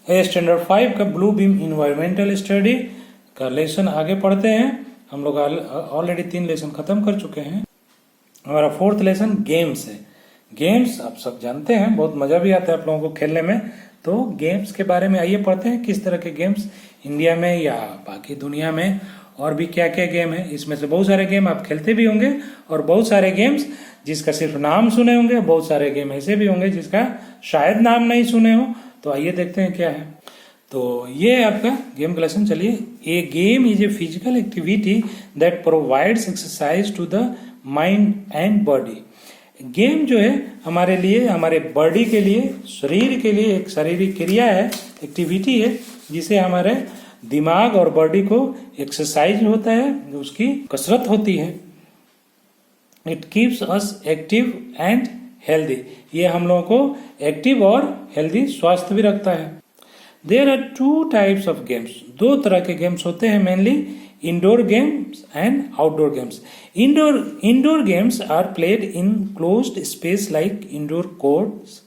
Standard 5 का blue beam environmental study का lesson आगे पढ़ते हैं। हम लोग ऑलरेडी 3 लेसन खत्म कर चुके हैं। हमारा 4th लेसन गेम्स है। गेम्स आप सब जानते हैं, बहुत मजा भी आता है आप लोगों को खेलने में। तो गेम्स के बारे में आइए पढ़ते हैं, किस तरह के गेम्स इंडिया में या बाकी दुनिया में और भी क्या क्या गेम है। इसमें से बहुत सारे गेम आप खेलते भी होंगे और बहुत सारे गेम्स जिसका सिर्फ नाम सुने होंगे, बहुत सारे गेम ऐसे भी होंगे जिसका शायद नाम नहीं सुने हो। तो आइए देखते हैं क्या है। तो ये आपका गेम का लेसन। चलिए, a game is a physical activity that provides exercise to the mind and body. Game जो है हमारे लिए, हमारे बॉडी के लिए, शरीर के लिए एक शारीरिक क्रिया है, एक्टिविटी है, जिसे हमारे दिमाग और बॉडी को एक्सरसाइज होता है, उसकी कसरत होती है। It keeps us active and healthy. ये हम लोगों को एक्टिव और हेल्दी, स्वस्थ भी रखता है। There are 2 types of games. 2 तरह के गेम्स होते हैं mainly, indoor games and outdoor games. Indoor games are played in closed space like indoor courts,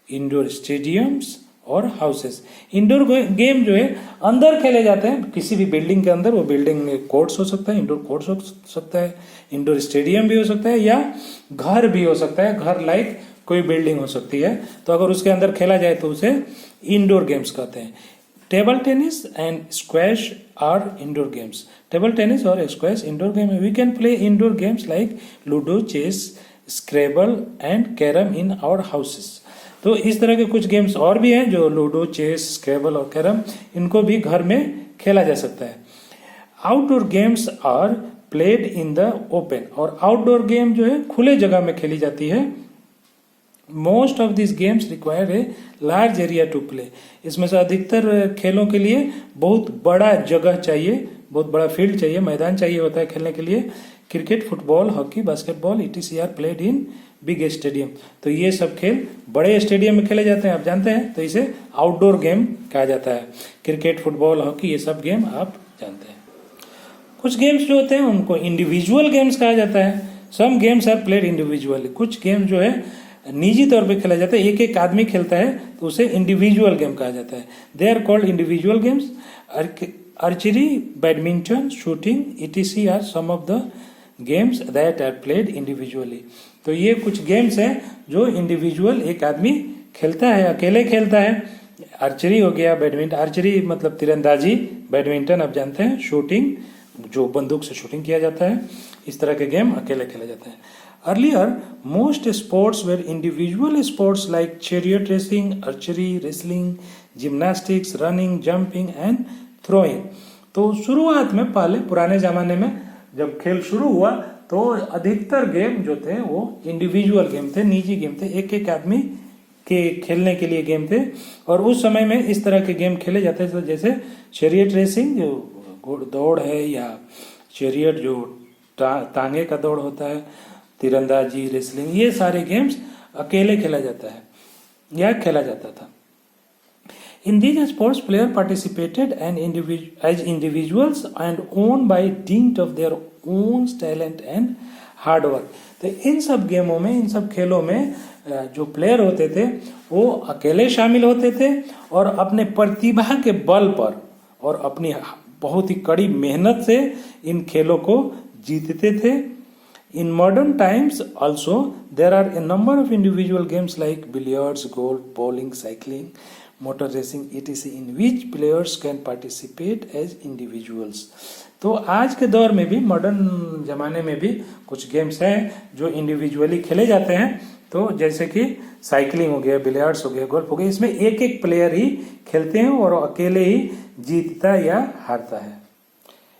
indoor stadiums और हाउसेस। इंडोर गेम जो है अंदर खेले जाते हैं, किसी भी बिल्डिंग के अंदर। वो बिल्डिंग में कोर्ट्स हो सकता है, इंडोर कोर्ट्स हो सकता है, इंडोर स्टेडियम भी हो सकता है, या घर भी हो सकता है। घर लाइक कोई बिल्डिंग हो सकती है, तो अगर उसके अंदर खेला जाए तो उसे इंडोर गेम्स कहते हैं। Table tennis and squash are indoor games. Table tennis और स्क्वैश इंडोर गेम है। We can play indoor games like ludo, chess, scrabble and carrom in our houses. तो इस तरह के कुछ गेम्स और भी हैं, जो लूडो, चेस, स्क्रेबल और कैरम, इनको भी घर में खेला जा सकता है। Outdoor games are played in the open. और आउटडोर गेम जो है खुले जगह में खेली जाती है। Most of this games require a large area to play. इसमें से अधिकतर खेलों के लिए बहुत बड़ा जगह चाहिए, बहुत बड़ा फील्ड चाहिए, मैदान चाहिए होता है खेलने के लिए। Cricket, football, hockey, basketball etc are played in big stadium. तो ये सब खेल बड़े स्टेडियम में खेले जाते हैं, आप जानते हैं, तो इसे आउटडोर गेम कहा जाता है। क्रिकेट, फुटबॉल, हॉकी, ये सब गेम आप जानते हैं। कुछ गेम्स जो होते हैं उनको इंडिविजुअल गेम्स कहा जाता है। Some games are played individually. कुछ गेम जो है निजी तौर पे खेला जाता है, एक एक आदमी खेलता है, तो उसे इंडिविजुअल गेम कहा जाता है। They are called individual games. Archery, badminton, shooting etc are some of the games that are played individually. तो ये कुछ गेम्स हैं जो इंडिविजुअल एक आदमी खेलता है, अकेले खेलता है। आर्चरी हो गया, बैडमिंटन, आर्चरी मतलब तीरंदाजी, बैडमिंटन आप जानते हैं, शूटिंग जो बंदूक से शूटिंग किया जाता है, इस तरह के गेम अकेले खेले जाते हैं। Earlier most sports were individual sports like chariot racing, archery, wrestling, gymnastics, running, jumping and throwing. तो शुरुआत में, पहले पुराने जमाने में जब खेल शुरू हुआ तो अधिकतर गेम जो थे वो इंडिविजुअल गेम थे, निजी गेम थे, एक एक आदमी के खेलने के लिए गेम थे। और उस समय में इस तरह के गेम खेले जाते थे, जैसे चैरियट रेसिंग जो दौड़ है, या चैरियट जो तांगे का दौड़ होता है, तीरंदाजी, रेसलिंग, ये सारे गेम्स अकेले खेला जाता है या खेला जाता था। In these sports, players participated as individuals and won by dint of their own talent and hard work. तो इन सब गेमों में, इन सब खेलों में जो प्लेयर होते थे वो अकेले शामिल होते थे और अपने प्रतिभा के बल पर और अपनी बहुत ही कड़ी मेहनत से इन खेलों को जीतते थे। In modern times also there are a number of individual games like billiards, golf, bowling, cycling, motor racing etc in which players can participate as individuals. तो आज के दौर में भी, मॉडर्न जमाने में भी कुछ गेम्स हैं जो इंडिविजुअली खेले जाते हैं। तो जैसे कि साइकिलिंग हो गया, बिलियर्ड्स हो गया, गोल्फ हो गया, इसमें एक एक प्लेयर ही खेलते हैं और अकेले ही जीतता या हारता है।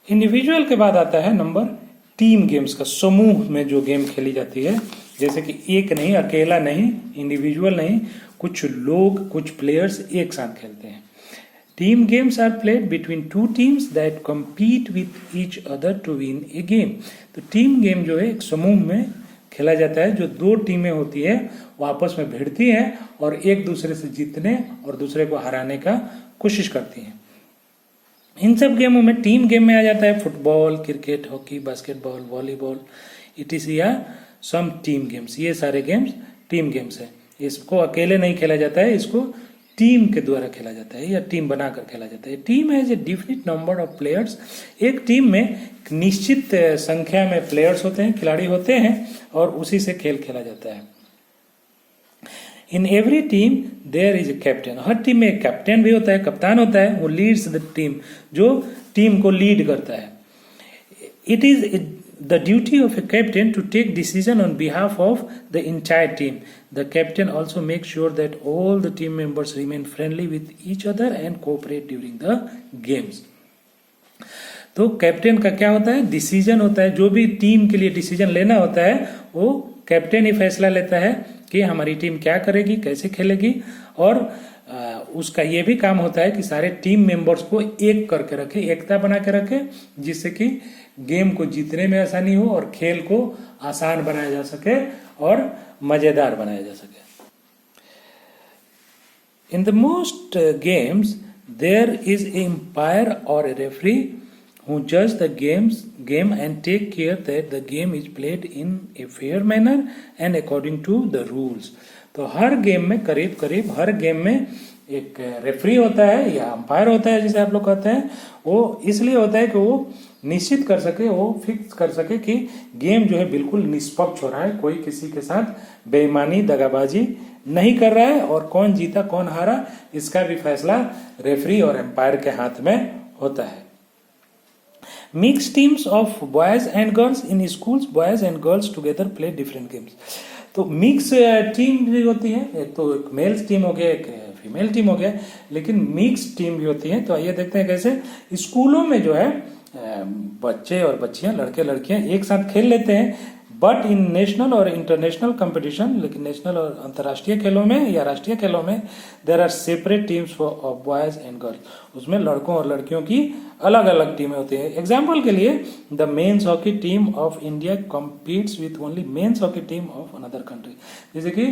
इंडिविजुअल के बाद आता है नंबर टीम गेम्स का। समूह में जो गेम खेली जाती है, जैसे कि एक नहीं, अकेला नहीं, इंडिविजुअल नहीं, कुछ लोग, कुछ प्लेयर्स एक साथ खेलते हैं। Team games are played between 2 teams that compete with each other to win a game. तो टीम गेम जो है एक समूह में खेला जाता है, जो 2 टीमें होती है वो आपस में भिड़ती हैं और एक दूसरे से जीतने और दूसरे को हराने का कोशिश करती हैं। इन सब गेमों में, टीम गेम में आ जाता है football, cricket, hockey, basketball, volleyball etc या सम टीम गेम्स। ये सारे गेम्स टीम गेम्स है। इसको अकेले नहीं खेला जाता है, इसको टीम के द्वारा खेला जाता है या टीम बनाकर खेला जाता है। Team has a definite number of players. एक टीम में निश्चित संख्या में प्लेयर्स होते हैं, खिलाड़ी होते हैं, और उसी से खेल खेला जाता है। In every team there is a captain. हर टीम में एक कैप्टन भी होता है, कप्तान होता है, वो लीड्स द टीम, जो टीम को लीड करता है। It is the duty of a captain to take decision on behalf of the entire team. The captain also makes sure that all the team members remain friendly with each other and cooperate during the games. तो captain का क्या होता है? Decision होता है। जो भी team के लिए डिसीजन लेना होता है वो कैप्टन ही फैसला लेता है कि हमारी टीम क्या करेगी, कैसे खेलेगी, और उसका ये भी काम होता है कि सारे टीम मेंबर्स को एक करके रखे, एकता बना के रखे, जिससे कि गेम को जीतने में आसानी हो और खेल को आसान बनाया जा सके और मजेदार बनाया जा सके। In the most games there is a umpire और a referee who judge the game and take care that the game is played in a fair manner and according to the rules. तो हर game में करीब हर game में एक referee होता है या umpire होता है, जिसे आप लोग कहते हैं। वो इसलिए होता है कि वो निश्चित कर सके, वो फिक्स कर सके कि गेम जो है बिल्कुल निष्पक्ष हो रहा है, कोई किसी के साथ बेईमानी, दगाबाजी नहीं कर रहा है, और कौन जीता कौन हारा इसका भी फैसला रेफरी और एम्पायर के हाथ में होता है। Mixed teams of boys and girls in schools, boys and girls together play different games. तो मिक्स टीम भी होती है, एक तो एक मेल टीम हो गया, एक फीमेल टीम हो गया, लेकिन मिक्स टीम भी होती है। तो आइए देखते हैं कैसे स्कूलों में जो है बच्चे और बच्चियां, लड़के लड़कियां एक साथ खेल लेते हैं, बट इन नेशनल और इंटरनेशनल कंपटीशन, लेकिन नेशनल और अंतर्राष्ट्रीय खेलों में या राष्ट्रीय खेलों में there are separate teams for boys and girls. उसमें लड़कों और लड़कियों की अलग अलग टीमें होती है। एग्जाम्पल के लिए the men's hockey team of India competes with only men's hockey team of another country. जैसे कि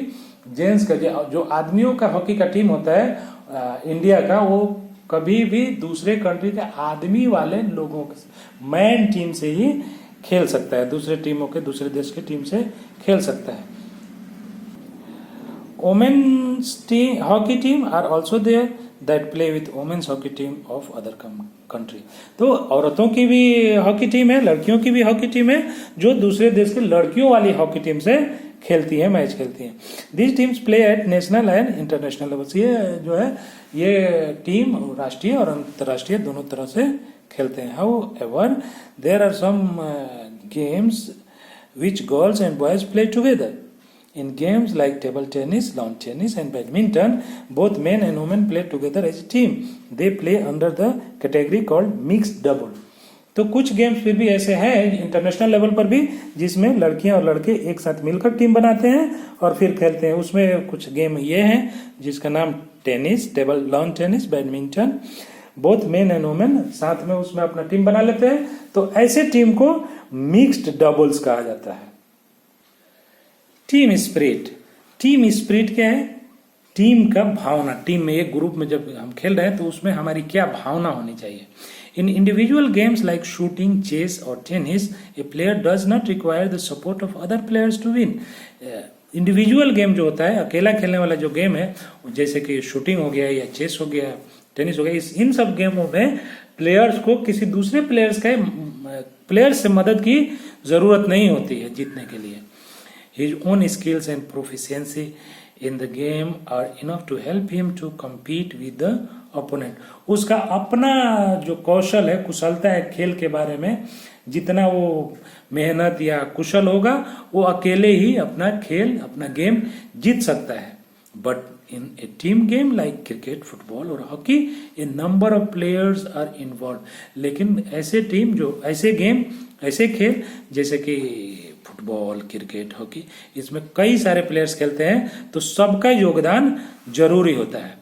जेंट्स का जो आदमियों का हॉकी का टीम होता है इंडिया का, वो कभी भी दूसरे कंट्री के आदमी वाले लोगों के मैन टीम से ही खेल सकता है, दूसरे टीमों के, दूसरे देश की टीम से खेल सकता है। Women's hockey team are also there that play with women's hockey team of other country. तो औरतों की भी हॉकी टीम है, लड़कियों की भी हॉकी टीम है, जो दूसरे देश के लड़कियों वाली हॉकी टीम से खेलती है, मैच खेलती है। These teams play at national and international levels. ये जो है ये टीम राष्ट्रीय और अंतर्राष्ट्रीय दोनों तरह से खेलते हैं। However, there are some games which girls and boys play together. In games like table tennis, lawn tennis, and badminton, both men and women play together as a team. They play under the category called mixed double. तो कुछ games फिर भी ऐसे हैं international level पर भी, जिसमें लड़कियां और लड़के एक साथ मिलकर टीम बनाते हैं और फिर खेलते हैं। उसमें कुछ गेम ये हैं जिसका नाम tennis, table lawn tennis, badminton, both men and women साथ में उसमें अपना टीम बना लेते हैं। तो ऐसे टीम को मिक्स्ड डबल्स कहा जाता है। Team spirit. टीम स्पिरिट क्या है? टीम का भावना। टीम में एक ग्रुप में जब हम खेल रहे हैं तो उसमें हमारी क्या भावना होनी चाहिए। In individual games like shooting, chess और tennis, a player does not require the support of other players to win. Individual game जो होता है, अकेला खेलने वाला जो गेम है, जैसे कि शूटिंग हो गया या चेस हो गया, टेनिस हो गया, इन सब गेमों में प्लेयर्स को किसी दूसरे प्लेयर्स से मदद की जरूरत नहीं होती है जीतने के लिए। His own skills and proficiency in the game are enough to help him to compete with the opponent. उसका अपना जो कौशल है, कुशलता है खेल के बारे में, जितना वो मेहनत या कुशल होगा वो अकेले ही अपना खेल, अपना गेम जीत सकता है। But in a team game like cricket, football और hockey, a number of players are involved. लेकिन ऐसे टीम जो ऐसे गेम, ऐसे खेल जैसे कि फुटबॉल, क्रिकेट, हॉकी, इसमें कई सारे प्लेयर्स खेलते हैं, तो सबका योगदान जरूरी होता है।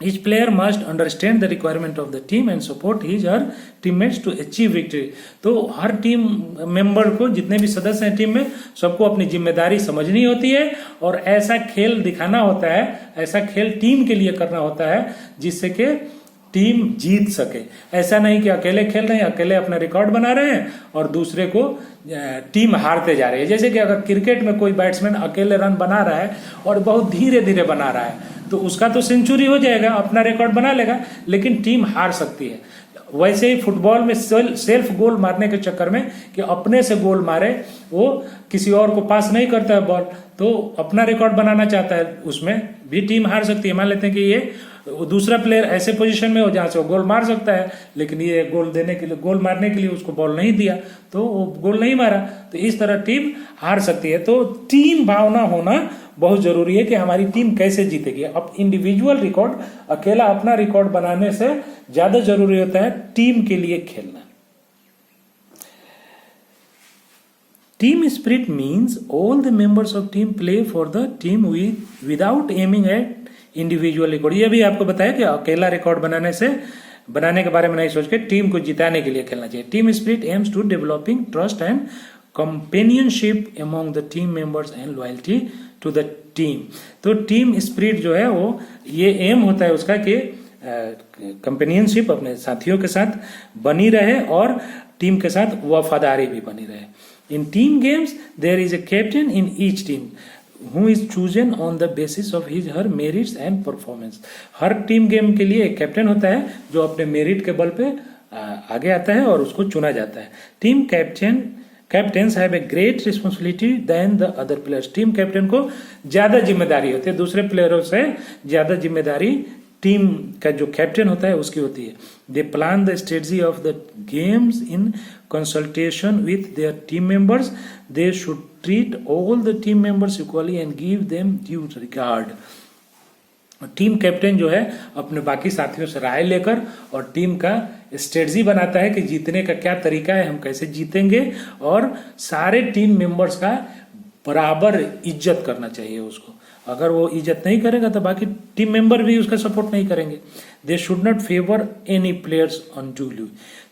Each player must understand the requirement of the team and support his or teammates to achieve victory. तो हर टीम मेंबर को, जितने भी सदस्य हैं टीम में, सबको अपनी जिम्मेदारी समझनी होती है और ऐसा खेल दिखाना होता है, ऐसा खेल टीम के लिए करना होता है जिससे कि टीम जीत सके। ऐसा नहीं कि अकेले खेल रहे हैं, अकेले अपना रिकॉर्ड बना रहे हैं और दूसरे को टीम हारते जा रही है। जैसे कि अगर क्रिकेट में कोई बैट्समैन अकेले रन बना रहा है और बहुत धीरे धीरे बना रहा है, तो उसका तो सेंचुरी हो जाएगा, अपना रिकॉर्ड बना लेगा, लेकिन टीम हार सकती है। वैसे ही फुटबॉल में सेल्फ गोल मारने के चक्कर में कि अपने से गोल मारे, वो किसी और को पास नहीं करता है बॉल, तो अपना रिकॉर्ड बनाना चाहता है, उसमें भी टीम हार सकती है। मान लेते हैं कि ये दूसरा प्लेयर ऐसे पोजीशन में हो जहां से वो गोल मार सकता है, लेकिन ये गोल मारने के लिए उसको बॉल नहीं दिया, तो वो गोल नहीं मारा, तो इस तरह टीम हार सकती है। तो टीम भावना होना बहुत जरूरी है कि हमारी टीम कैसे जीतेगी। अब इंडिविजुअल रिकॉर्ड, अकेला अपना रिकॉर्ड बनाने से ज्यादा जरूरी होता है टीम के लिए खेलना। Team spirit means all the members of team play for the team without aiming at individual record. ये भी आपको बताया कि अकेला रिकॉर्ड बनाने के बारे में नहीं सोच के टीम को जिताने के लिए खेलना चाहिए। Team spirit aims to developing trust and companionship among the team members and loyalty to the team. तो टीम स्पिरिट जो है वो ये एम होता है उसका कि कंपेनियनशिप अपने साथियों के साथ बनी रहे और टीम के साथ वफादारी भी बनी रहे। In team games there is a captain in each team who is chosen on the basis of his her merits and performance। Her team game के लिए एक कैप्टन होता है जो अपने मेरिट के बल पे आगे आता है और उसको चुना जाता है। Team captains have a great responsibility then the other players. Team captain को ज्यादा जिम्मेदारी होती है, दूसरे प्लेयरों से ज्यादा जिम्मेदारी टीम का जो कैप्टन होता है उसकी होती है। दे plan the strategy of the games in consultation with their team members. They should treat all the team members equally and give them due regard। Team captain जो है अपने बाकी साथियों से राय लेकर और टीम का स्ट्रेटजी बनाता है कि जीतने का क्या तरीका है, हम कैसे जीतेंगे, और सारे टीम मेंबर्स का बराबर इज्जत करना चाहिए उसको। अगर वो इज्जत नहीं करेगा तो बाकी टीम मेंबर भी उसका सपोर्ट नहीं करेंगे। They should not favour any players unduly.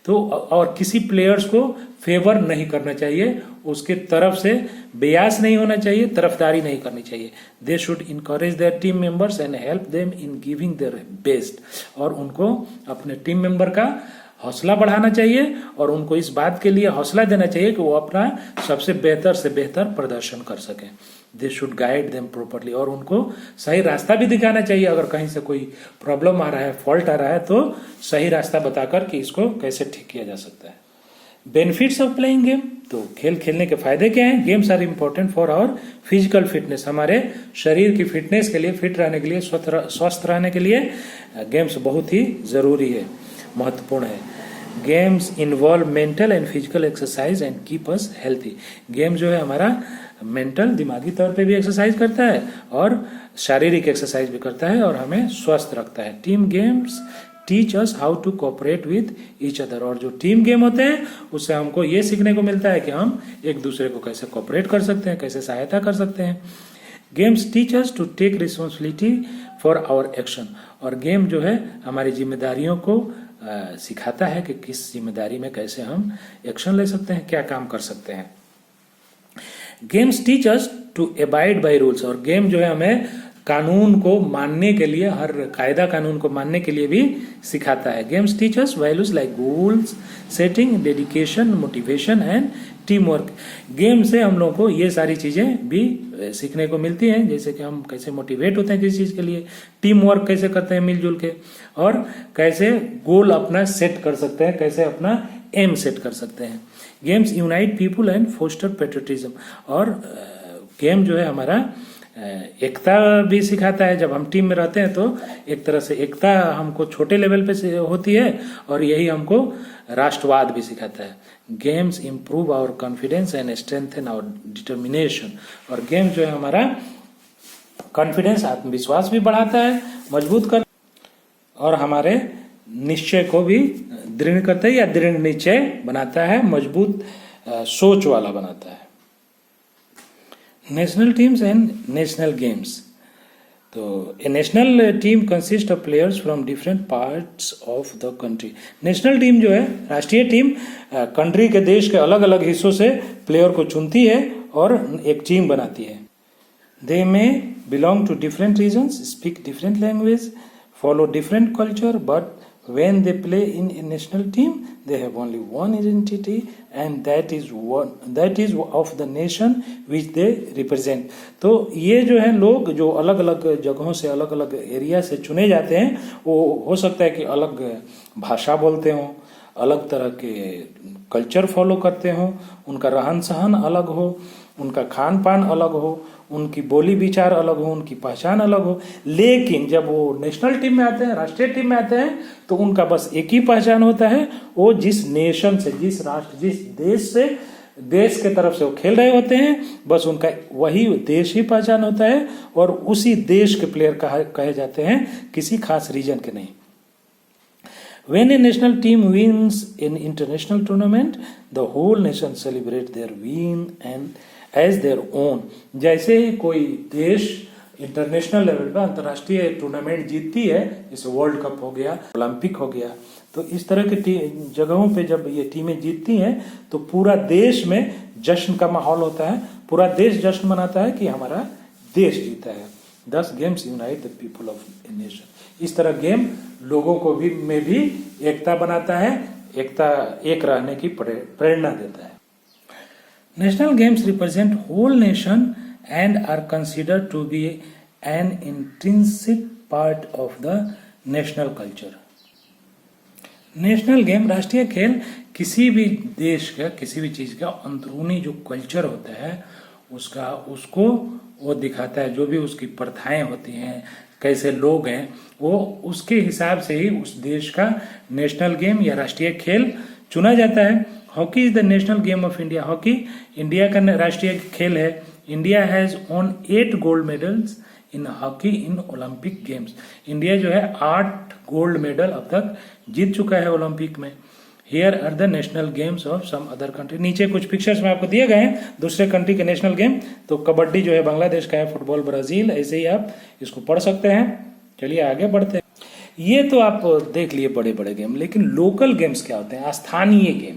तो और किसी प्लेयर्स को फेवर नहीं करना चाहिए, उसके तरफ से बियास नहीं होना चाहिए, तरफदारी नहीं करनी चाहिए। They should encourage their team members and help them in giving their best. और उनको अपने टीम मेंबर का हौसला बढ़ाना चाहिए और उनको इस बात के लिए हौसला देना चाहिए कि वो अपना सबसे बेहतर से बेहतर प्रदर्शन कर सकें। They should guide them properly. और उनको सही रास्ता भी दिखाना चाहिए। अगर कहीं से कोई प्रॉब्लम आ रहा है, फॉल्ट आ रहा है, तो सही रास्ता बताकर कि इसको कैसे ठीक किया जा सकता है। Benefits of playing game. तो खेल खेलने के फायदे क्या हैं? Games are important for our physical fitness. हमारे शरीर की फिटनेस के लिए, फिट रहने के लिए, स्वस्थ रहने के लिए गेम्स बहुत ही जरूरी है, महत्वपूर्ण है। Games involve mental and physical exercise and keep us healthy. Game जो है हमारा मेंटल, दिमागी तौर पे भी एक्सरसाइज करता है और शारीरिक एक्सरसाइज भी करता है और हमें स्वस्थ रखता है। Team games teach us how to cooperate with each other. और जो टीम गेम होते हैं उससे हमको ये सीखने को मिलता है कि हम एक दूसरे को कैसे कोऑपरेट कर सकते हैं, कैसे सहायता कर सकते हैं। Games teach us to take responsibility for our action. और गेम जो है हमारी जिम्मेदारियों को सिखाता है कि किस जिम्मेदारी में कैसे हम एक्शन ले सकते हैं, क्या काम कर सकते हैं। Games teach us to abide by rules. और गेम जो है हमें कानून को मानने के लिए, हर कायदा कानून को मानने के लिए भी सिखाता है। Games teach us values like goals setting, dedication, motivation and team work. Game से हम लोगों को ये सारी चीजें भी सीखने को मिलती हैं, जैसे कि हम कैसे मोटिवेट होते हैं किसी चीज के लिए, टीम वर्क कैसे करते हैं मिलजुल के, और कैसे गोल अपना सेट कर सकते हैं, कैसे अपना एम सेट कर सकते हैं। Games unite people and foster patriotism. और गेम जो है हमारा एकता भी सिखाता है। जब हम टीम में रहते हैं तो एक तरह से एकता हमको छोटे लेवल पे से होती है और यही हमको राष्ट्रवाद भी सिखाता है। Games improve our confidence and strengthen our determination. और गेम जो है हमारा कॉन्फिडेंस, आत्मविश्वास भी बढ़ाता है, मजबूत कर, और हमारे निश्चय को भी दृढ़ करता है या दृढ़ निश्चय बनाता है, मजबूत सोच वाला बनाता है। National teams and national games. तो a national team consist of players from different parts of the country. National team जो है, राष्ट्रीय टीम, कंट्री के, देश के अलग अलग हिस्सों से प्लेयर को चुनती है और एक टीम बनाती है। They may belong to different regions, speak different language, follow different culture but when they play in a national team they have only one identity and that is of the nation which they represent. तो ये जो है लोग जो अलग अलग जगहों से अलग अलग एरिया से चुने जाते हैं वो हो सकता है कि अलग भाषा बोलते हों, अलग तरह के कल्चर फॉलो करते हों, उनका रहन सहन अलग हो, उनका खान पान अलग हो, उनकी बोली विचार अलग हो, उनकी पहचान अलग हो, लेकिन जब वो नेशनल टीम में आते हैं, राष्ट्रीय टीम में आते हैं तो उनका बस एक ही पहचान होता है, वो जिस नेशन से, जिस राष्ट्र, जिस देश से, देश के तरफ से वो खेल रहे होते हैं, बस उनका वही देश ही पहचान होता है और उसी देश के प्लेयर कहे जाते हैं, किसी खास रीजन के नहीं. When a national team wins an international tournament, the whole nation celebrate their win and as their own. जैसे ही कोई देश इंटरनेशनल लेवल पर अंतर्राष्ट्रीय टूर्नामेंट जीतती है, जैसे वर्ल्ड कप हो गया, ओलंपिक हो गया, तो इस तरह के जगहों पे जब ये टीमें जीतती हैं तो पूरा देश में जश्न का माहौल होता है, पूरा देश जश्न मनाता है कि हमारा देश जीता है. Thus games unite the people of a nation. इस तरह गेम लोगों को भी में भी एकता बनाता है, एकता एक रहने की प्रेरणा देता है. National games represent whole nation and are considered to be an intrinsic part of the national culture. National game, राष्ट्रीय खेल किसी भी देश का, किसी भी चीज का अंदरूनी जो कल्चर होता है उसको वो दिखाता है. जो भी उसकी प्रथाएं होती हैं, कैसे लोग हैं, वो उसके हिसाब से ही उस देश का नेशनल गेम या राष्ट्रीय खेल चुना जाता है. Hockey is the national game of India. Hockey India का राष्ट्रीय खेल है. India has own 8 gold medals in hockey in Olympic games. India जो है 8 गोल्ड मेडल अब तक जीत चुका है ओलंपिक में. Here are the national games of some other country. नीचे कुछ पिक्चर्स में आपको दिए गए हैं दूसरे कंट्री के नेशनल गेम. तो कबड्डी जो है बांग्लादेश का है, फुटबॉल ब्राजील, ऐसे ही आप इसको पढ़ सकते हैं. चलिए आगे बढ़ते हैं. ये तो आप देख लिए बड़े बड़े गेम, लेकिन लोकल गेम्स क्या होते हैं? स्थानीय गेम,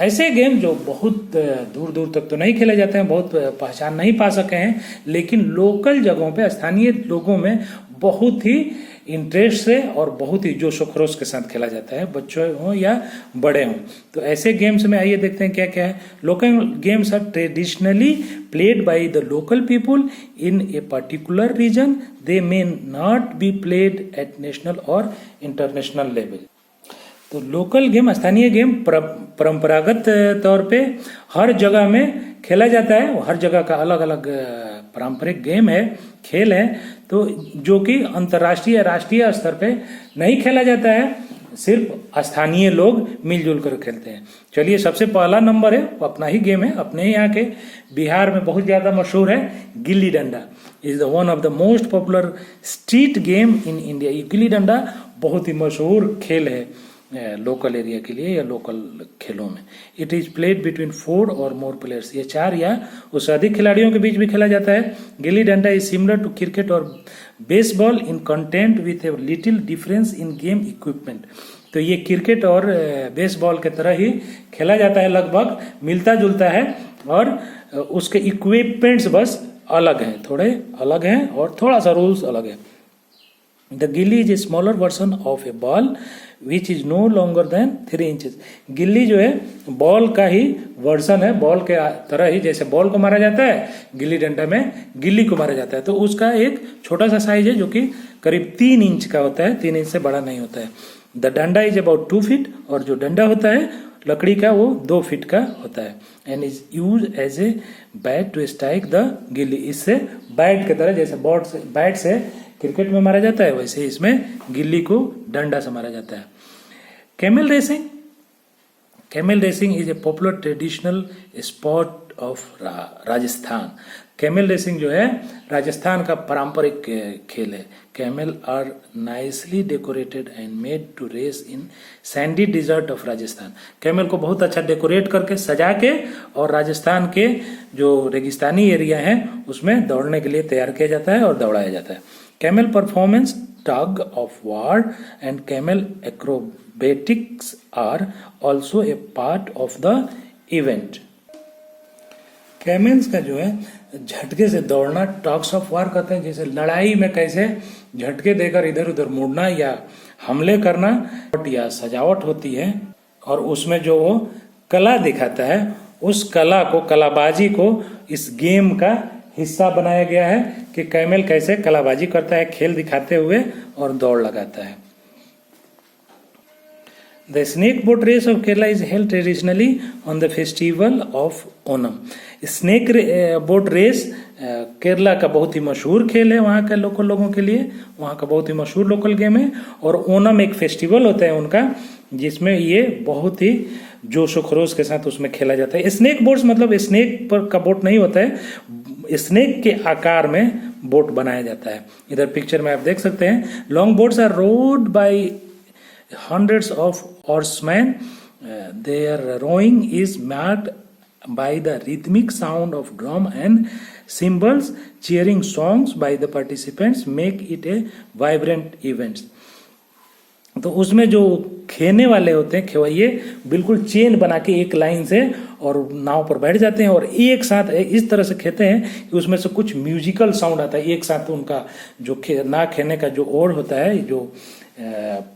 ऐसे गेम जो बहुत दूर दूर तक तो नहीं खेले जाते हैं, बहुत पहचान नहीं पा सके हैं, लेकिन लोकल जगहों पे स्थानीय लोगों में बहुत ही इंटरेस्ट से और बहुत ही जोश खरोश के साथ खेला जाता है, बच्चों हों या बड़े हों. तो ऐसे गेम्स में आइए देखते हैं क्या क्या है. Local games are traditionally played by the local people in a particular region. They may not be played at national और इंटरनेशनल लेवल. तो लोकल गेम, स्थानीय गेम परंपरागत तौर पे हर जगह में खेला जाता है. हर जगह का अलग अलग पारंपरिक गेम है, खेल है, तो जो कि अंतर्राष्ट्रीय राष्ट्रीय स्तर पे नहीं खेला जाता है, सिर्फ स्थानीय लोग मिलजुल कर खेलते हैं. चलिए सबसे पहला नंबर है, अपना ही गेम है, अपने यहाँ के बिहार में बहुत ज़्यादा मशहूर है, gilli danda. Is the one of the most popular street game in India. ये गिल्ली डंडा बहुत ही मशहूर खेल है लोकल एरिया के लिए या लोकल खेलों में. इट इज प्लेड बिटवीन 4 और मोर प्लेयर्स. ये 4 या उससे अधिक खिलाड़ियों के बीच भी खेला जाता है. Gilli danda is similar to cricket और baseball in content with a little difference in game equipment. तो ये क्रिकेट और बेसबॉल के तरह ही खेला जाता है, लगभग मिलता जुलता है, और उसके इक्विपमेंट्स बस अलग हैं, थोड़े अलग हैं और थोड़ा सा रूल्स अलग है. The gilli is a smaller version of a ball which is no longer than 3 inches. Gilli जो है बॉल का ही वर्जन है, बॉल के तरह ही, जैसे बॉल को मारा जाता है गिल्ली डंडा में गिल्ली को मारा जाता है, तो उसका एक छोटा सा साइज है जो कि करीब 3 इंच का होता है, 3 इंच से बड़ा नहीं होता है. द डंडा इज अबाउट 2 फीट और जो डंडा होता है लकड़ी का वो 2 फीट का होता है. And is use as a bat to strike the gilli. इससे बैट की तरह, जैसे बैट से क्रिकेट में मारा जाता है, वैसे इसमें गिल्ली को डंडा से मारा जाता है. Camel racing. Camel racing is a popular traditional sport of Rajasthan. Camel racing जो है राजस्थान का पारंपरिक खेल है. Camel are nicely decorated and made to race in sandy desert of Rajasthan. Camel को बहुत अच्छा डेकोरेट करके, सजा के, और राजस्थान के जो रेगिस्तानी एरिया है उसमें दौड़ने के लिए तैयार किया जाता है और दौड़ाया जाता है. Camel performance, tug of war and camel acrobatics are also a part of the event. कैमेल्स का जो है झटके से दौड़ना टॉक्स ऑफ वार कहते हैं, जैसे लड़ाई में कैसे झटके देकर इधर उधर मुड़ना या हमले करना या सजावट होती है, और उसमें जो वो कला दिखाता है उस कला को, कलाबाजी को इस गेम का हिस्सा बनाया गया है कि कैमल कैसे कलाबाजी करता है खेल दिखाते हुए और दौड़ लगाता है। The snake boat race of Kerala is held traditionally on the festival of Onam. Snake boat race Kerala का बहुत ही मशहूर खेल है वहाँ के लोकल लोगों के लिए, वहाँ का बहुत ही मशहूर लोकल गेम है। और ओनम एक फेस्टिवल होता है उनका जिसमें ये बहुत ही जोश व खरोश के साथ उसमें खेला जाता है। स्नेक बोट्स मतलब स्नेक पर का बोट नहीं होता है, स्नेक के आकार में बोट बनाया जाता है। इधर पिक्चर में आप देख सकते हैं long boats are rowed by hundreds of oarsmen. Their rowing is marked by the rhythmic sound of drum and cymbals. Cheering songs by the participants make it a vibrant event. तो उसमें जो खेने वाले होते हैं खेवैये बिल्कुल चेन बना के एक लाइन से और नाव पर बैठ जाते हैं और एक साथ इस तरह से खेते हैं कि उसमें से कुछ म्यूजिकल साउंड आता है। एक साथ उनका जो ना खेने का जो ओर होता है, जो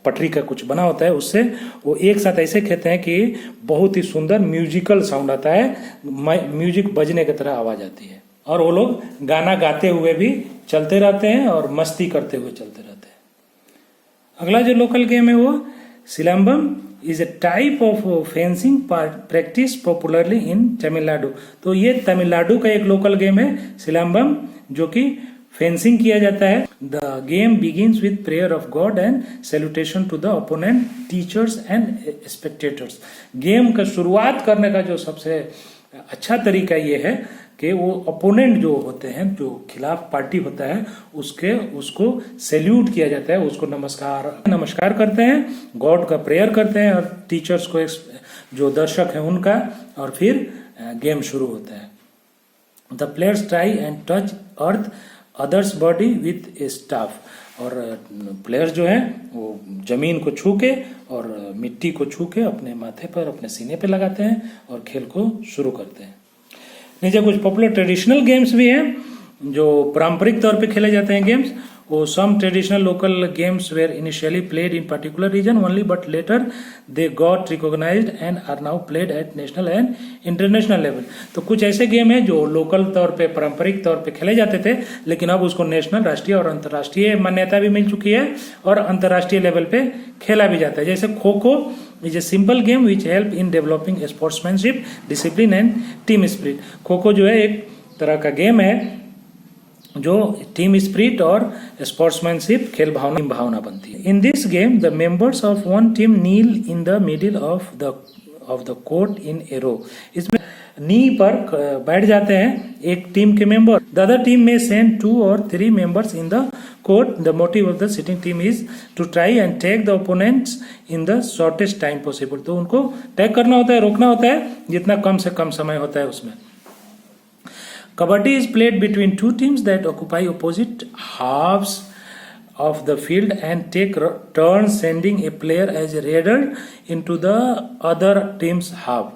पटरी का कुछ बना होता है, उससे वो एक साथ ऐसे खेते हैं कि बहुत ही सुंदर म्यूजिकल साउंड आता है, म्यूजिक बजने की तरह आवाज आती है। और वो लोग गाना गाते हुए भी चलते रहते हैं और मस्ती करते हुए चलते रहते हैं। अगला जो लोकल गेम है वो silambam is a type of fencing practice popularly in Tamil Nadu. तो ये तमिलनाडु का एक लोकल गेम है सिलंबम, जो कि फेंसिंग किया जाता है। The game begins with prayer of god and salutation to the opponent, teachers and spectators. Game का शुरुआत करने का जो सबसे अच्छा तरीका ये है कि वो ओपोनेंट जो होते हैं, जो खिलाफ पार्टी होता है, उसको सैल्यूट किया जाता है, उसको नमस्कार करते हैं, गॉड का प्रेयर करते हैं और टीचर्स को जो दर्शक है उनका, और फिर गेम शुरू होता है। The players try and touch earth others body with A staff. और प्लेयर्स जो है वो जमीन को छू के और मिट्टी को छू के अपने माथे पर, अपने सीने पे लगाते हैं और खेल को शुरू करते हैं। नीचे कुछ पॉपुलर ट्रेडिशनल गेम्स भी हैं जो पारंपरिक तौर पे खेले जाते हैं गेम्स। वो some traditional local games were initially played in particular region only but later they got recognized and are now played at national and international level. तो कुछ ऐसे गेम हैं जो लोकल तौर पे, पारंपरिक तौर पे खेले जाते थे, लेकिन अब उसको नेशनल, राष्ट्रीय और अंतर्राष्ट्रीय मान्यता भी मिल चुकी है और अंतर्राष्ट्रीय लेवल पे खेला भी जाता है। जैसे kho kho is a simple game which help in developing sportsmanship, discipline and team spirit. Kho kho जो है एक तरह का गेम है जो टीम स्पिरिट और स्पोर्ट्समैनशिप, खेल भावना बनती है। In this game the members of one team kneel in the middle of the court in a row. इसमें नी पर बैठ जाते हैं एक टीम के मेंबर। द अदर टीम में send 2 or 3 members in the court. The motive of the sitting team is to try and take the opponents in the shortest time possible. तो उनको टैग करना होता है, रोकना होता है जितना कम से कम समय होता है उसमें। Kabaddi is played between 2 teams that occupy opposite halves of the field and take turns sending a player as a raider into the other team's half.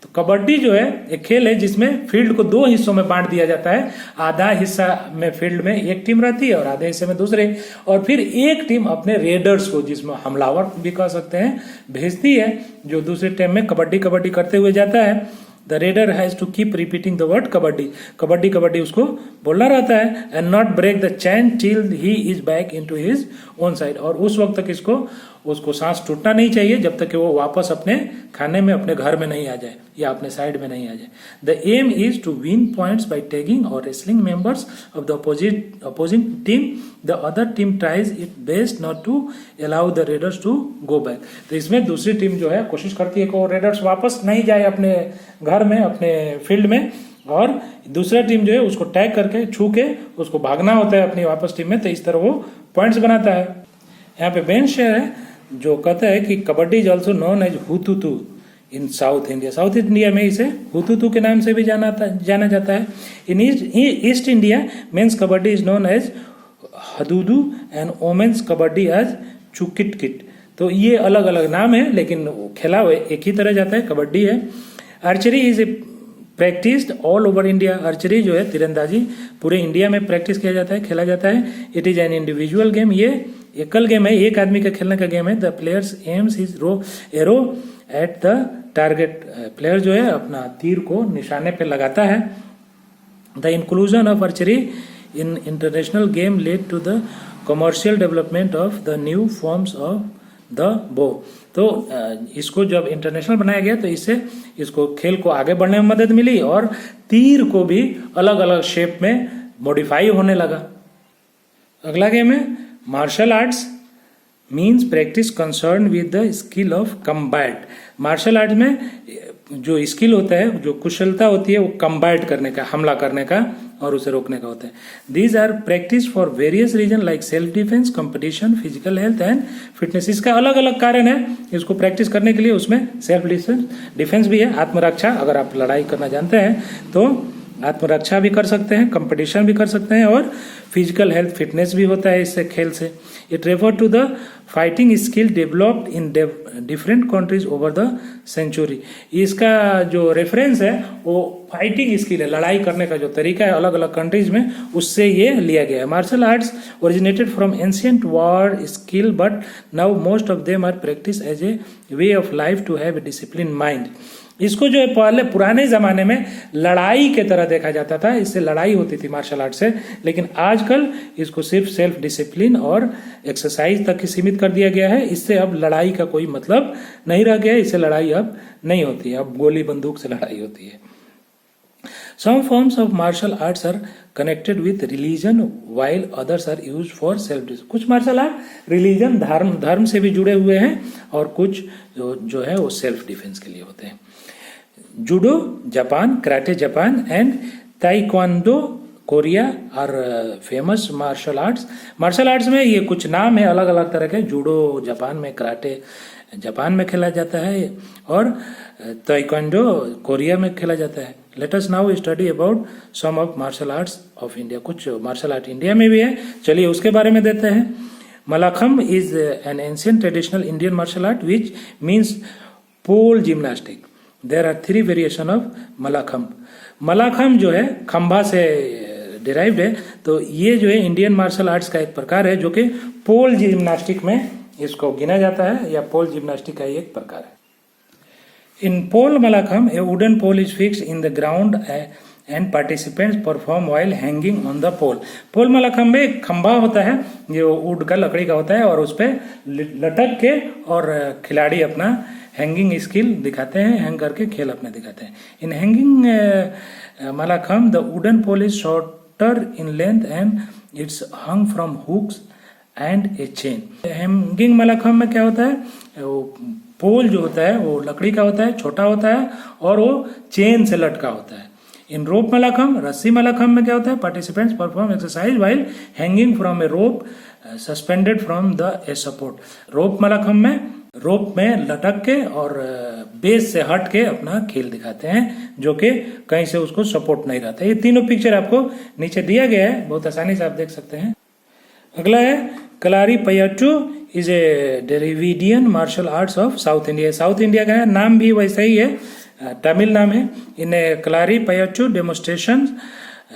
तो कबड्डी जो है एक खेल है जिसमें फील्ड को 2 हिस्सों में बांट दिया जाता है। आधा हिस्सा में फील्ड में एक टीम रहती है और आधे हिस्से में दूसरे, और फिर एक टीम अपने रेडर्स को, जिसमें हमलावर भी कह सकते हैं, भेजती है जो दूसरी टीम में कबड्डी कबड्डी करते हुए जाता है। The raider has to keep repeating the word kabaddi. Kabaddi kabaddi उसको बोलना रहता है and not break the chant till he is back into his own side. और उस वक्त तक उसको सांस टूटना नहीं चाहिए जब तक कि वो वापस अपने खाने में, अपने घर में नहीं आ जाए या अपने साइड में नहीं आ जाए। The aim is to win points by tagging or wrestling members of the opposing team. The other team tries its best not to allow the raiders to go back. तो इसमें दूसरी टीम जो है कोशिश करती है कि वो रेडर्स वापस नहीं जाए अपने घर में, अपने फील्ड में, और दूसरा टीम जो है उसको टैग करके, छू के उसको भागना होता है अपनी वापस टीम में। तो इस तरह वो पॉइंट्स बनाता है। यहाँ पे बेन शेयर है जो कहता है कि kabaddi is also known as hututu in South India. South India में इसे हुतुतु के नाम से भी जाना जाता है। In East India men's kabaddi is known as hadudu and women's kabaddi as chukitkit. तो ये अलग अलग नाम है लेकिन खेला एक ही तरह जाता है, कबड्डी है। Archery is a practised all over India. Archery जो है तीरंदाजी पूरे इंडिया में प्रैक्टिस किया जाता है, खेला जाता है। It is an individual game, ये एकल गेम है, एक आदमी का खेलने का गेम है। The players aims his arrow at the target. Player जो है अपना तीर को निशाने पे लगाता है। The inclusion of archery in international game led to the commercial development of the new forms of the bow. तो इसको जब इंटरनेशनल बनाया गया तो इससे इसको खेल को आगे बढ़ने में मदद मिली और तीर को भी अलग अलग शेप में मॉडिफाई होने लगा। अगला गेम है martial arts means practice concern with the skill of combat. Martial art में जो स्किल होता है, जो कुशलता होती है, वो कम्बैट करने का, हमला करने का और उसे रोकने का होता है। These are practice for various region like self defence, competition, physical health and fitness. इसका अलग अलग कारण है इसको प्रैक्टिस करने के लिए। उसमें सेल्फ डिफेंस भी है, आत्मरक्षा। अगर आप लड़ाई करना जानते हैं तो आत्मरक्षा भी कर सकते हैं, कंपटीशन भी कर सकते हैं और फिजिकल हेल्थ, फिटनेस भी होता है इससे, खेल से। It refer to the fighting skill developed in different countries over the century. इसका जो रेफरेंस है वो फाइटिंग स्किल है, लड़ाई करने का जो तरीका है अलग अलग कंट्रीज में, उससे ये लिया गया है। Martial arts originated from ancient war skill but now most of them are practice as a way of life to have a discipline mind. इसको जो है पहले पुराने जमाने में लड़ाई के तरह देखा जाता था, इससे लड़ाई होती थी मार्शल आर्ट से, लेकिन आजकल इसको सिर्फ सेल्फ डिसिप्लिन और एक्सरसाइज तक ही सीमित कर दिया गया है। इससे अब लड़ाई का कोई मतलब नहीं रह गया है, इससे लड़ाई अब नहीं होती है, अब गोली बंदूक से लड़ाई होती है। Some forms of martial arts are connected with religion while others are used for self-defense। कुछ मार्शल आर्ट रिलीजन, धर्म से भी जुड़े हुए हैं और कुछ जो है वो सेल्फ डिफेंस के लिए होते हैं। Judo Japan, karate Japan and taekwondo Korea are famous martial arts. Martial arts में ये कुछ नाम है अलग अलग तरह के। जूडो जापान में, कराटे जापान में खेला जाता है और ताइक्वांडो कोरिया में खेला जाता है। Let us now study about some of martial arts of India. कुछ मार्शल आर्ट इंडिया में भी है, चलिए उसके बारे में देते हैं। Mallakhamb is an ancient traditional Indian martial art which means pole gymnastic. There are 3 variation of mallakhamb. Mallakhamb जो है खंभा से डिराइव्ड है, तो ये जो है इंडियन मार्शल आर्ट्स का एक प्रकार है जो कि पोल जिम्नास्टिक में इसको गिना जाता है, या पोल जिम्नास्टिक का एक प्रकार है। In pole mallakhamb a wooden pole is fixed in the ground and participants perform while hanging on the pole. Pole mallakhamb में एक खंभा होता है जो वुड का, लकड़ी का होता है, और उस पर लटक के और खिलाड़ी अपना हैंगिंग स्किल दिखाते हैं, हैंग करके खेल अपने दिखाते हैं। In hanging mallakhamb the wooden pole is shorter in length and it's hung from hooks and a chain. Hanging mallakhamb में क्या होता है, वो पोल जो होता है वो लकड़ी का होता है, छोटा होता है और वो चेन से लटका होता है। इन रोप मलाखम, रस्सी मलाखम में क्या होता है, participants perform exercise while hanging from a rope suspended from the a support. Rope mallakhamb में रोप में लटक के और बेस से हट के अपना खेल दिखाते हैं, जो कि कहीं से उसको सपोर्ट नहीं रहता। ये तीनों पिक्चर आपको नीचे दिया गया है, बहुत आसानी से आप देख सकते हैं। अगला है kalaripayattu is a Dravidian martial arts of South India. South India का है, नाम भी वैसा ही है, तमिल नाम है। In kalaripayattu demonstration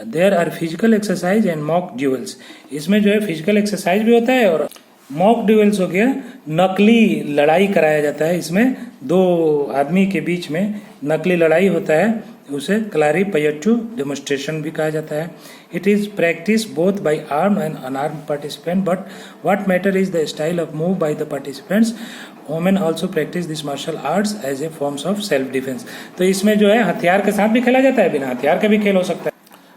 there are physical exercise and mock duels. इसमें जो है फिजिकल एक्सरसाइज भी होता है और मॉक ड्यूएल्स हो गया, नकली लड़ाई कराया जाता है। इसमें 2 आदमी के बीच में नकली लड़ाई होता है, उसे कलारी पयट्टू डेमोन्स्ट्रेशन भी कहा जाता है। It is practice both by arm and unarm participant but what matter is the style of move by the participants. Women also practice this martial arts as a forms of self defence. तो इसमें जो है हथियार के साथ भी खेला जाता है, बिना हथियार के भी खेल हो सकता है,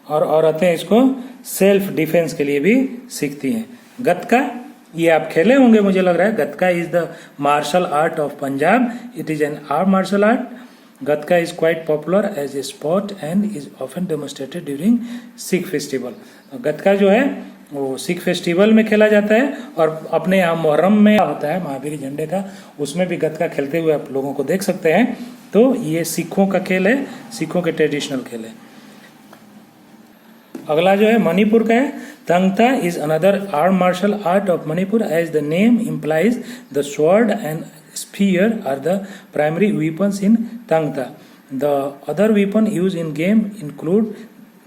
और औरतें इसको सेल्फ डिफेंस के लिए भी सीखती हैं। गतका, ये आप खेले होंगे मुझे लग रहा है। Gatka is the martial art of Punjab. It is an arm martial art. Gatka is quite popular as a sport and is often demonstrated during Sikh festival. Gatka जो है वो सिख फेस्टिवल में खेला जाता है और अपने यहाँ मुहर्रम में होता है, महावीर झंडे का, उसमें भी गतका खेलते हुए आप लोगों को देख सकते हैं। तो ये सिखों का खेल है, सिखों के ट्रेडिशनल खेल है। अगला जो है मणिपुर का है। तंगता is another arm martial art of Manipur as the name implies the sword and spear are the primary weapons in thangta. The other weapon use in game include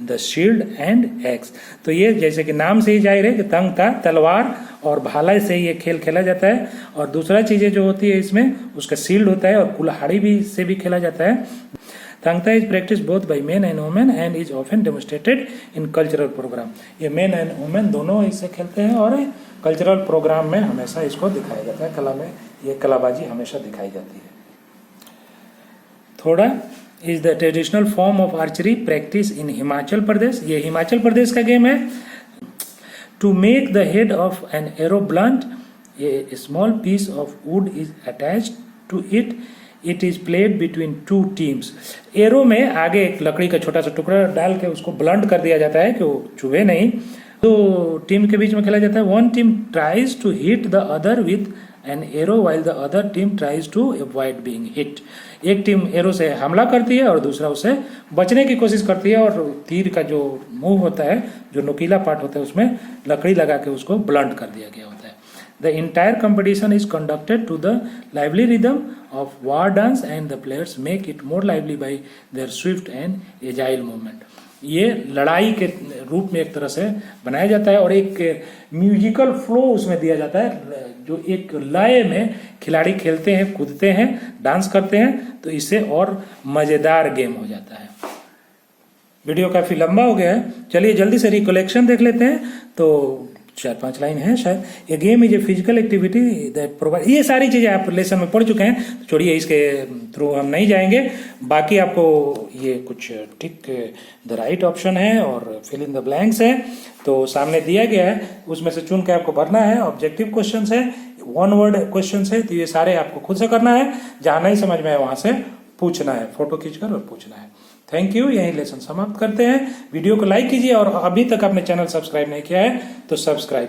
the shield and axe. तो ये जैसे कि नाम से ही जाहिर है कि तंगता तलवार और भाला से ये खेल खेला जाता है। और दूसरा चीजें जो होती है इसमें उसका शील्ड होता है और कुल्हाड़ी भी से भी खेला जाता है। तंगता is practice both by men and women and is often demonstrated in cultural programme. ये मेन एंड वुमेन दोनों इससे खेलते हैं और कल्चरल प्रोग्राम में हमेशा इसको दिखाया जाता है। कला में ये कलाबाजी हमेशा दिखाई जाती है। Thoda is the traditional form of archery practice in Himachal Pradesh. ये हिमाचल प्रदेश का गेम है। To make the head of an arrow blunt a small piece of wood is attached to it. It is played between two teams. Arrow में आगे एक लकड़ी का छोटा सा टुकड़ा डाल के उसको ब्लंट कर दिया जाता है कि वो चुभे नहीं। तो टीम के बीच में खेला जाता है। One team tries to hit the other with an arrow while the other team tries to avoid being hit. एक टीम एरो से हमला करती है और दूसरा उससे बचने की कोशिश करती है। और तीर का जो मुंह होता है, जो नुकीला पार्ट होता है, उसमें लकड़ी लगा के उसको ब्लंट कर दिया गया होता है। The entire competition is conducted to the lively rhythm of war dance and the players make it more lively by their swift and agile movement. ये लड़ाई के रूप में एक तरह से बनाया जाता है और एक म्यूजिकल फ्लो उसमें दिया जाता है, जो एक लय में खिलाड़ी खेलते हैं, कूदते हैं, डांस करते हैं, तो इससे और मजेदार गेम हो जाता है। वीडियो काफी लंबा हो गया है, चलिए जल्दी से रिकलेक्शन देख लेते हैं। तो 4-5 लाइन है शायद। ये game is a physical activity that provide. ये सारी चीजें आप लेसन में पढ़ चुके हैं, तो छोड़िए इसके थ्रू हम नहीं जाएंगे। बाकी आपको ये कुछ टिक द राइट ऑप्शन है और फिल इन द ब्लैंक्स है, तो सामने दिया गया है, उसमें से चुन के आपको भरना है। ऑब्जेक्टिव क्वेश्चन है, 1 वर्ड क्वेश्चन है, तो ये सारे आपको खुद से करना है। जहां नहीं समझ में है वहां से पूछना है, फोटो खींचकर और पूछना है। Thank you. यही लेसन समाप्त करते हैं। वीडियो को लाइक कीजिए और अभी तक आपने चैनल सब्सक्राइब नहीं किया है तो सब्सक्राइब